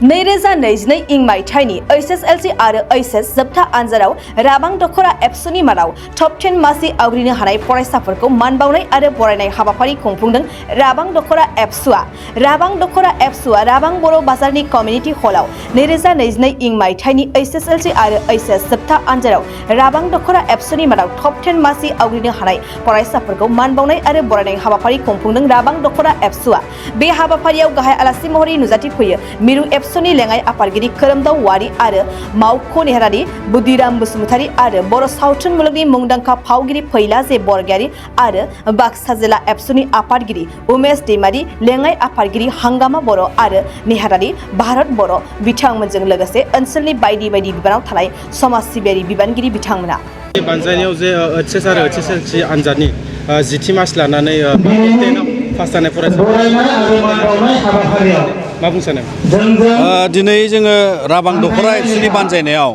2022 इं मायथाइनि HSLC आरो HS जोबथा आनजादाव राबां दखरा एबसुनि मादाव टप 10 मासि आवग्रिनो हानाय फरायसाफोरखौ मान बावनाय आरो बरायनाय हाबाफारि खुंफुंदों राबां दखरा एबसुआ। राबां दखरा एबसुआ राबां बर' बाजारनि कमिउनिटि हलाव 2022 इं मायथाइनि HSLC आरो HS जोबथा आनजादाव राबां दखरा एबसुनि मादाव टप 10 मासि आवग्रिनो हानाय फरायसाफोरखौ मान बावनाय आरो बरायनाय हाबाफारि खुंफुंदों राबां दखरा एबसुआ। बे हाबाफारियाव गाहाय आलासि महरै नुजाथिफैयो मिरु एबसुनि लेङाइ आफादगिरि खोरोमदाव वारि आरो मावख' नेहारारि बुद्धिराम बसुमतारी आरो बर' सावथुन मुलुगनि मुंदांखा फावगिरि फैलाजे बरगयारी आरो बाक्सा जिल्ला एबसुनि आफादगिरि उमेश दैमारी, लेङाइ आफादगिरि हांगामा बर' आरो नेहारारि भारत बर' बिथांमोनजों लोगोसे ओनसोलनि बायदि बायदि बिबानाव थानाय समाज सिबियारि बिबानगिरि बिथांमोना। बानजायनायाव जे HS आरो HSLC आनजादनि 10 मास लानानै पास जानाय फरायसाफोरा मा बुंनो सानो? दिनै जोङो राबां दखरा एबसुनि बानजायनायाव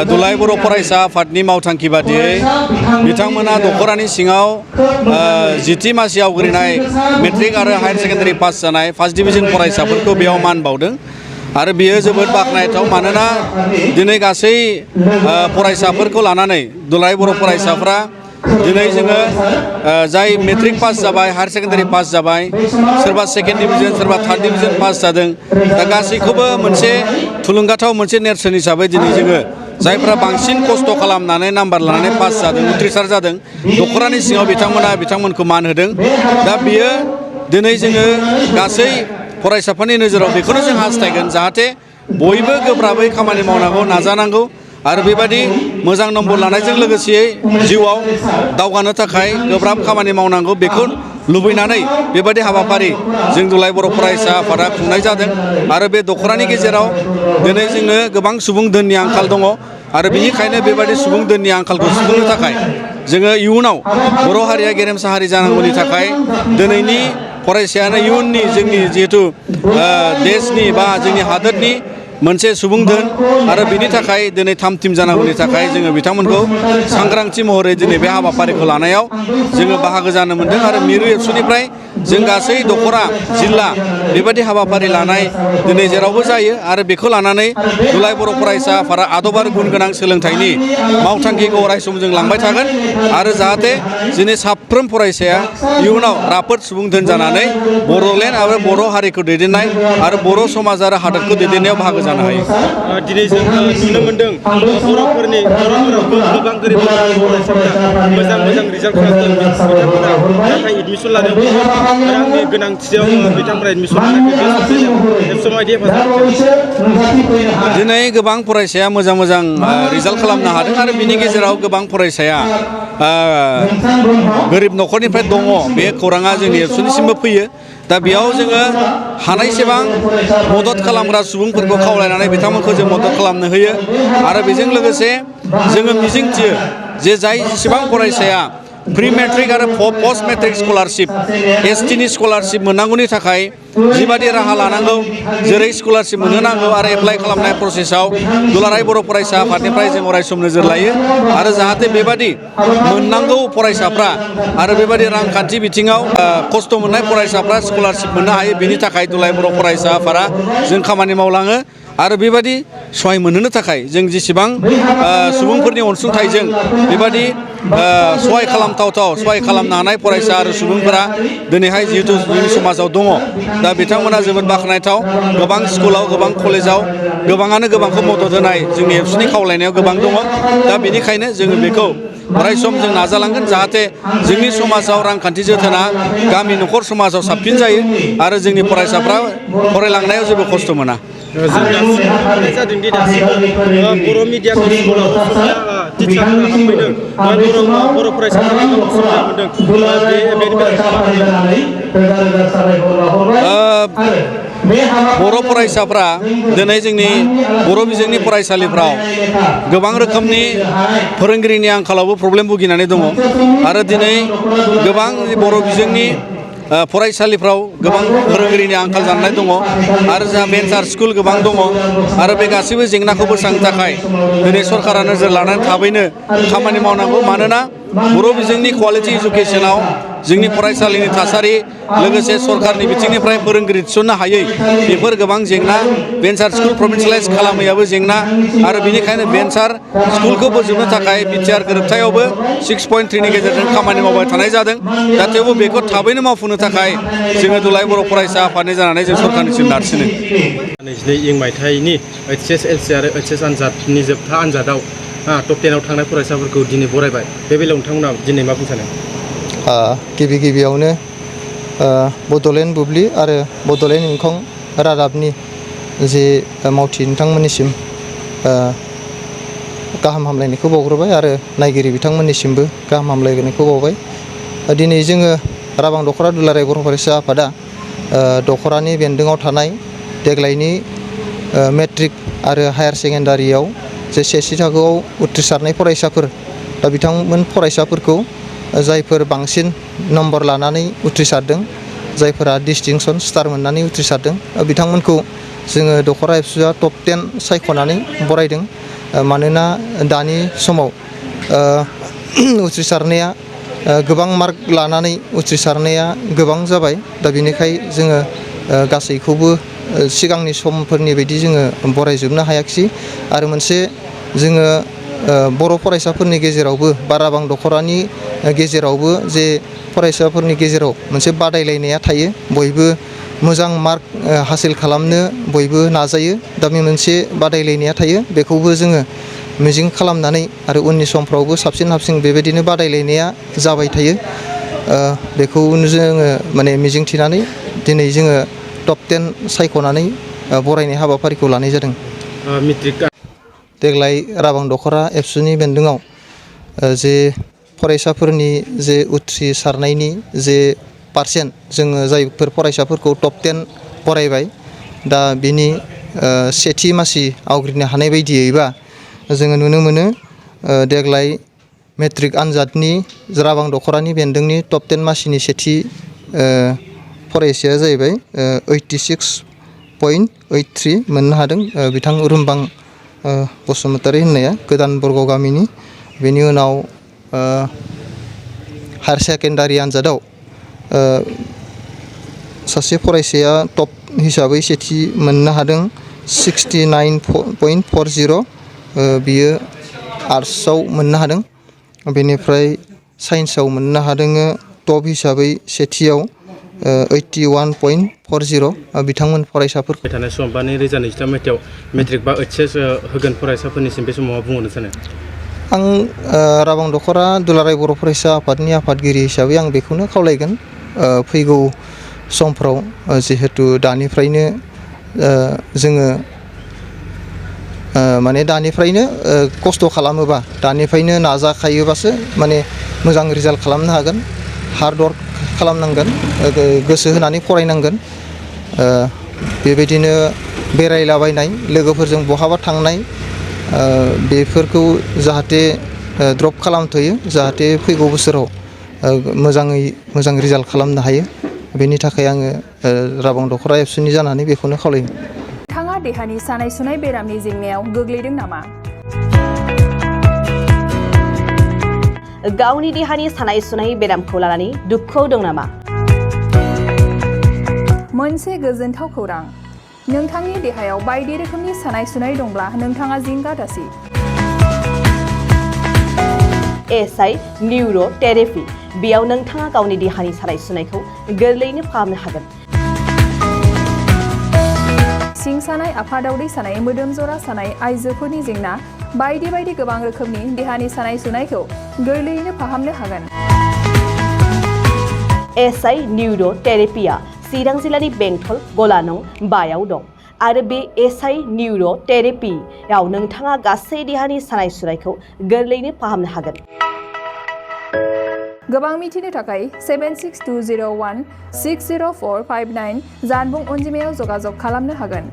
दुलाराय बर' फरायसा आफादनि मावथांखि बादियै बिथांमोना दखरानि सिङाव 10 मासि आवग्रिनाय मेट्रिक आरो हायार सेकेन्डारि पास जानाय फार्स्ट डिभिजन फरायसाफोरखौ बेयाव मान बावदों आरो बियो जोबोद बाख्नायथाव। मानोना दिनै गासै फरायसाफोरखौ लानानै दुलाराय बर' फरायसाफ्रा दिनै जोङो जाय मेट्रिक पास जाबाय, हायार सेकेन्डारि पास जाबाय, सोरबा सेकेन्ड डिभिजन सोरबा थार्ड डिभिजन पास जादों, दा गासैखौबो मोनसे थुलुंगाथाव मोनसे नेरसोन हिसाबै दिनै जोङो जायफ्रा बांसिन खस्थ' खालामनानै नाम्बार लानानै पास जादों, उथ्रिसार जादों, दखरानि सिङाव बिथांमोनखौ मान होदों। दा बियो दिनै जोङो गासै फरायसाफोरनि नोजोराव बेखौनो जों हास्थायगोन जाहाथे बयबो गोब्राबै खामानि मावनांगौ, नाजानांगौ आरो बेबायदि मोजां नम्बर लानायजों लोगोसे जिउआव दावगानो थाखाय गोब्राब खामानि मावनांगौ बेखौ लुबैनानै बेबायदि हाबाफारि जों दुलाराय बर' फरायसा आफादा खुंनाय जादों। आरो बे दखरानि गेजेराव दिनै जोंनो गोबां सुबुं धोननि आंखाल दङ आरो बेनिखायनो बेबायदि सुबुं धोननि आंखालखौ सुफुंनो थाखाय जोङो इयुनाव बर' हारिया गेरेमसा हारि जानांगौनि थाखाय दिनैनि फरायसायानो इयुननि जोंनि जिहेथु देशनि बा जोंनि हादोरनि मोनसे सुबुं धोन आरो बिनि थाखाय दिनै थाम थिम जानांगौनि थाखाय जोङो बिथांमोनखौ सांग्रांथि महरै दिनै बे हाबाफारिखौ लानायाव जोङो बाहागो जानो मोन्दों। आरो मिरु एबसुनिफ्राय जों गासै दखरा जिल्ला बेबायदि हाबाफारि लानाय दिनै जेरावबो जायो आरो बेखौ लानानै दुलाराय बर' फरायसा आफादा आदब आरो गुन गोनां सोलोंथाइनि मावथांखिखौ अरायसम जों लांबाय थागोन आरो जाहाथे जोंनि साफ्रोम फरायसाया इयुनाव राफोद सुबुं धोन जानानै बर'लेण्ड आरो बर' हारिखौ दैदेननाय आरो बर' समाज आरो हादोरखौ दैदेननायाव बाहागो जानो हायो। दिनै जों नुनो मोन्दों बर'फोरावबो गोबां गोरिब फरायसाफोरा मोजां रिजाल्ट खालामदों। बिथांमोना नाथाय एडमिसन लानायाव रांनि गोनांथियाव बिथांमोना एडमिसन लानायखौ दिनै गोबां फरायसाया मोजां रिजाल्ट खालामनो हादों आरो बिनि गेजेराव गोबां फरायसाया गोरिब न'खरनिफ्राय दङ। बे खौराङा जोंनि एबसुनिसिमबो फैयो। दा बेयाव जोङो हानायसेबां मदद खालामग्रा सुबुंफोरखौ खावलायनानै बिथांमोनखौ जों मदद खालामनो होयो आरो बेजों लोगोसे जोङो मिजिंथियो जे जाय जेसेबां फरायसाया प्रि मेट्रिक आरो पस्ट मेट्रिक स्कलारशिप STनि स्कलारशिप मोननांगौनि थाखाय जिबादि राहा लानांगौ जेरै स्कलारशिप मोनहोनांगौ आरो एप्लाइ खालामनाय प्रसेसआव दुलाराय बर' फरायसा आफादनिफ्राय जों अरायसम नोजोर लायो आरो जाहाथे बेबादि मोननांगौ फरायसाफ्रा आरो बेबादि रांखान्थि बिथिङाव खस्थ' मोननाय फरायसाफ्रा स्कलारशिप मोननो हायो। बेनि थाखाय दुलाराय बर' फरायसा आफादा जों खामानि मावलाङो आरो बेबादि सहाय मोनहोनो थाखाय जों जेसेबां सुबुंफोरनि अनसुंथाइजों बेबादि सहाय खालामनो हानाय फरायसा आरो सुबुंफोरा दिनैहाय जिहेतु जोंनि समाजाव दङ। दा बिथांमोना जोबोद बाख्नायथाव। गोबां स्कुलाव गोबां कलेजाव गोबाङानो गोबांखौ मदद होनाय जोंनि एबसुनि खावलायनायाव गोबां दङ। दा बेनिखायनो जोङो बेखौ अरायसम जों नाजालांगोन जाहाथे जोंनि समाजाव रांखान्थि जोथोना गामि न'खर समाजाव साबसिन जायो आरो जोंनि फरायसाफ्रा फरायलांनायाव जेबो खस्थ' मोना। जादोंदि दासिमबो बर' मिडियामनि स्कुलाव टिचारफोरा हाबफैदों बर' फरायसाफोरा सुबिदा मोनदों। बर' फरायसाफ्रा दिनै जोंनि बर' बिजोंनि फरायसालिफ्राव गोबां रोखोमनि फोरोंगिरिनि आंखालावबो प्रब्लेम भुगिनानै दङ आरो दिनै गोबां बर' बिजोंनि फरायसालिफ्राव गोबां फोरोंगिरिनि आंखाल जानानै दङ आरो जोंहा भेन्सार स्कुल गोबां दङ आरो बे गासैबो जेंनाखौ बोस्रांनो थाखाय दिनै सरकारा नोजोर लानानै थाबैनो खामानि मावनांगौ। मानोना बर' बिजोंनि क्वालिटि इडुकेसनाव जोंनि फरायसालिनि थासारि लोगोसे सरकारनि बिथिंनिफ्राय फोरोंगिरि थिसननो हायै बेफोर गोबां जेंना भेन्सार स्कुल प्रभिन्सियेलाइज खालामैयाबो जेंना आरो बेनिखायनो भेन्सार स्कुलखौ फोजोबनो थाखाय बिटिआर गोरोबथायावबो 6.3नि गेजेरजों खामानि मावबाय थानाय जादों दा थेवबो बेखौ थाबैनो मावफुंनो थाखाय जोङो दुलाराय बर' फरायसा आफादनि जानानै जों सरकारनिसिम नारसिनो 22 मायथाइनि HSLC आरो HS आनजादनि जोबथा आनजादाव टप 10आव थांनाय फरायसाफोरखौ दिनै बरायबाय बे बेलायाव नोंथांमोना दिनै मा बुंनो सानो गिबियावनो बड'लेण्ड बुब्लि आरो बड'लेण्ड इंखं रादाबनि जे मावथि नोंथांमोननिसिम गाहाम हामलायनायखौ बावग्रोबाय आरो नायगिरि बिथांमोननिसिमबो गाहाम हामलायनायखौ बावबाय दिनै जोङो राबां दख'रा दुलाराय बर' फरायसा आफादा दख'रानि बेन्दोङाव थानाय देग्लायनि मेट्रिक आरो हायार सेकेन्डारियाव जे सेथि थाखोआव उथ्रिसारनाय फरायसाफोर दा बिथांमोन फरायसाफोरखौ जायफोर बांसिन नम्बर लानानै उथ्रिसारदों जायफोरा डिस्टिंसन स्टार मोननानै उथ्रिसारदों बिथांमोनखौ जोङो दख'रा एबसुआ टप 10 सायख'नानै बरायदों मानोना दानि समाव उथ्रिसारनाया गोबां मार्क लानानै उथ्रिसारनाया गोबां जाबाय दा बेनिखायनो जोङो गासैखौबो सिगांनि समफोरनि बायदि जोङो बरायजोबनो हायाखिसै आरो मोनसे जोङो बर' फरायसाफोरनि गेजेरावबो बा राबां दख'रानि गेजेरावबो जे फरायसाफोरनि गेजेराव मोनसे बादायलायनाया थायो बयबो मोजां मार्क हासिल खालामनो बयबो नाजायो दा बे मोनसे बादायलायनाया थायो बेखौबो जोङो मिजिं खालामनानै आरो उननि समफ्रावबो साबसिन हामसिन बेबायदिनो बादायलायनाया जाबाय थायो बेखौनो जोङो माने मिजिं थिनानै दिनै जोङो टप 10 सायख'नानै बरायनाय हाबाफारिखौ लानाय जादों देग्लाय राबां दख'रा एबसुनि बेन्दोङाव जे फरायसाफोरनि जे उथ्रिसारनायनि जे पारसेन्ट जोङो जायफोर फरायसाफोरखौ टप 10 बरायबाय दा बिनि सेथि मासि आवग्रिनो हानाय बायदियैबा जोङो नुनो मोनो देग्लाय मेट्रिक आनजादनि राबां दख'रानि बेन्दोंनि टप 10 मासिनि सेथि फरायसाया जाहैबाय 86.83 मोननो हादों बिथां रुमबां बसुमतारी होननाया गोदान बरगाव गामिनि बेनि उनाव हायार सेकेन्डारि आनजादाव सासे फरायसाया टप हिसाबै सेथि मोननो हादों 69.40 बियो आर्ट्सआव मोननो हादों बेनिफ्राय साइन्सआव मोननो हादों टप हिसाबै सेथियाव 81.40 बिथांमोन फरायसाफोरखौ थानाय सम बा 2023 मायथाइयाव मेट्रिक बा HS होगोन फरायसाफोरनिसिम बे समाव मा बुंहरनो सानो आं राबां दख'रा दुलाराय बर' फरायसा आफादनि आफादगिरि हिसाबै आं बेखौनो खावलायगोन फैगौ समफ्राव जिहेतु दानिफ्रायनो जोङो माने दानिफ्रायनो खस्थ' खालामोबा दानिफ्रायनो नाजाखायोबासो माने मोजां रिजाल्ट खालामनो हागोन हार्ड वर्क खालामनांगोन गोसो होनानै फरायनांगोन बेबायदिनो बेरायलाबायनाय लोगोफोरजों बहाबा थांनाय बेफोरखौ जाहाथे ड्रप खालामथ'यो जाहाथे फैगौ बोसोराव मोजाङै मोजां रिजाल्ट खालामनो हायो बेनि थाखाय आङो राबां दख'रा एबसुनि जानानै बेखौनो खावलायो नोंथाङा देहानि सानाय सुनाय बेरामनि जेंनायाव गोग्लैदों नामा गावनि देहानि सानाय सुनाय बेरामखौ लानानै दुखुआव दं नामा मोनसे गोजोनथाव खौरां नोंथांनि देहायाव बायदि रोखोमनि सानाय सुनाय दंब्ला नोंथाङा जिंगा दासि SI निउर' थेरापि बेयाव नोंथाङा गावनि देहानि सानाय सुनायखौ गोरलैयैनो फाहामनो हागोन सिं सानाय आफादावदै सानाय मोदोम जरा सानाय आइजोफोरनि जेंना बायदि बायदि गोबां रोखोमनि देहानि सानाय सुनायखौ गोरलैयैनो फाहामनो हागोन SI निउर' थेरापिया चिरां जिल्लानि बेंटल गलानं बायाव दं आरो बे SI निउर' थेरापियाव नोंथाङा गासै देहानि सानाय सुनायखौ गोरलैयैनो फाहामनो हागोन गोबां मिथिनो थाखाय 7620160459 जानबुं अनजिमायाव जगाजग खालामनो हागोन